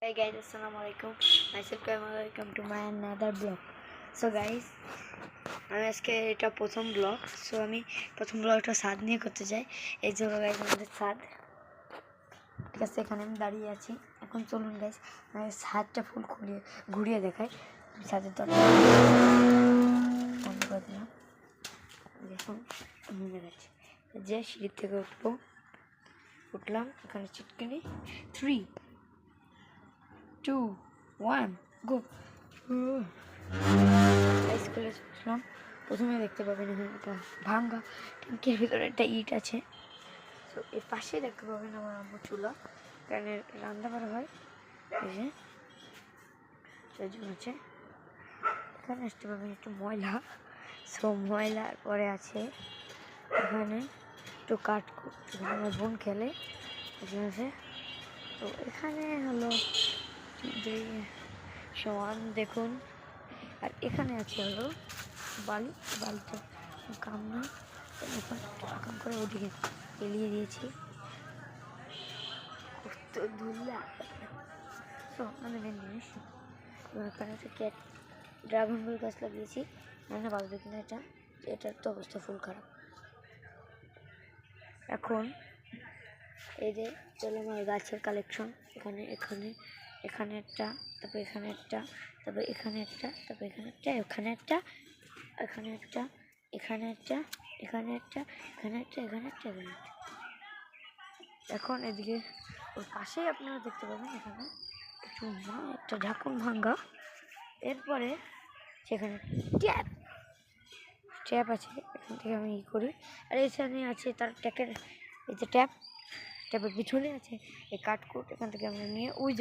Hey guys, assalamualaikum. Myself Kamal, welcome to my another vlog. So guys, আমি আজকে এটা প্রথম ব্লগ। সো আমি প্রথম ব্লগটা ছাদ নিয়ে করতে চাই। এই যে গাইস আমাদের ছাদ, ঠিক আছে, এখানে আমি দাঁড়িয়ে আছি। এখন চলুন গাইস আমি ছাদটা ফুল ঘুরিয়ে দেখাই। ছাদের দরজা বন্ধ করে দিলাম। দেখুন আমি দেখাচ্ছি যে সিঁড়ি থেকে উঠলাম, এখানে চিটকিনি 3, 2, 1 গো। স্কুলে আসলাম, প্রথমে দেখতে পাবেন এখানে একটা ভাঙ্গা ট্যাঙ্কের ভিতরে একটা ইট আছে। তো এর পাশেই দেখতে পাবেন আমার আম্মুর চুলা, এখানে রান্না করা হয়। এই যে সেজন্য আছে, এখানে আসতে পাবেন একটু ময়লা। সো ময়লার পরে আছে এখানে একটু কাঠকুট, এখানে আমার বোন খেলে আছে। তো এখানে হলো যে সমান দেখুন, আর এখানে আছে হলো বালিটা কাম না, আকাম করে ওদিকে এলিয়ে দিয়েছি। কত ধুলা। তো মানে মেন জিনিস এখানে একটা ড্রাগন ফুল গাছ লাগিয়েছি, মানে বাঁচবে কিনা এটার তো অবস্থা ফুল খারাপ। এখন এই যে চলো আমার গাছের কালেকশন, এখানে এখানে এখানে একটা, তারপর এখানে একটা, তারপর এখানে একটা, তারপর এখানে একটা, এখানে একটা, এখানে একটা, এখানে একটা, এখানে একটা, এখানে একটা, এখানে একটা, এখানে একটা। এখন এদিকে ওর পাশেই আপনারা দেখতে পাবেন এখানে একটা ঢাকুন ভাঙ্গা। এরপরে সেখানে ট্যাপ আছে, এখান থেকে আমি করি। আর এখানে আছে তার ট্যাপের, এই যে ট্যাপের পিছনে আছে এই কাঠকুট, এখান থেকে আমরা নিয়ে ওই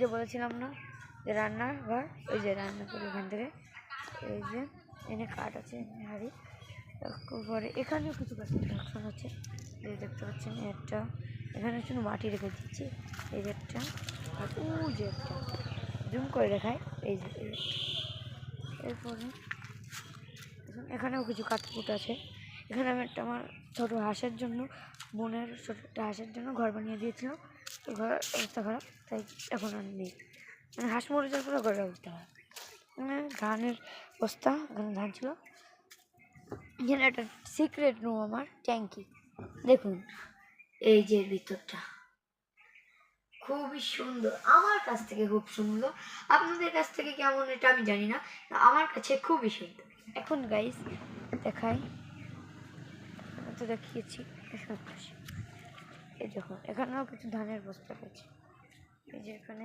যে বলেছিলাম না যে রান্নাঘর, ওই যে রান্না করি এখান থেকে। এই যে এনে কাঠ আছে, এনে হাড়ি। তারপরে এখানেও কিছু কালেকশন আছে, এই দেখতে পাচ্ছেন একটা, এখানে একটু মাটি রেখে দিচ্ছি, এই যে একটা, আর ওই যে একটা জুম করে দেখায়, এই যে এরপরে এখানেও কিছু কাঠকুট আছে। এখানে আমি আমার ছোটো হাঁসের জন্য, বোনের ছোটো একটা হাঁসের জন্য ঘর বানিয়ে দিয়েছিলাম। তো ঘরের অবস্থা খারাপ, তাই এখন আর নেই, মানে হাঁস মরে যাওয়ার পরে ঘরের অবস্থা খারাপ। ধানের বস্তা, এখানে ধান ছিল। এখানে একটা সিক্রেট রুম আমার, ট্যাঙ্কি দেখুন, এই যে ভিতরটা খুবই সুন্দর, আমার কাছ থেকে খুব সুন্দর। আপনাদের কাছ থেকে কেমন এটা আমি জানি না, আমার কাছে খুবই সুন্দর। এখন গাইস দেখাই, তো দেখিয়েছি এই দেখুন, এখানেও কিছু ধানের বস্তা আছে। এই যে এখানে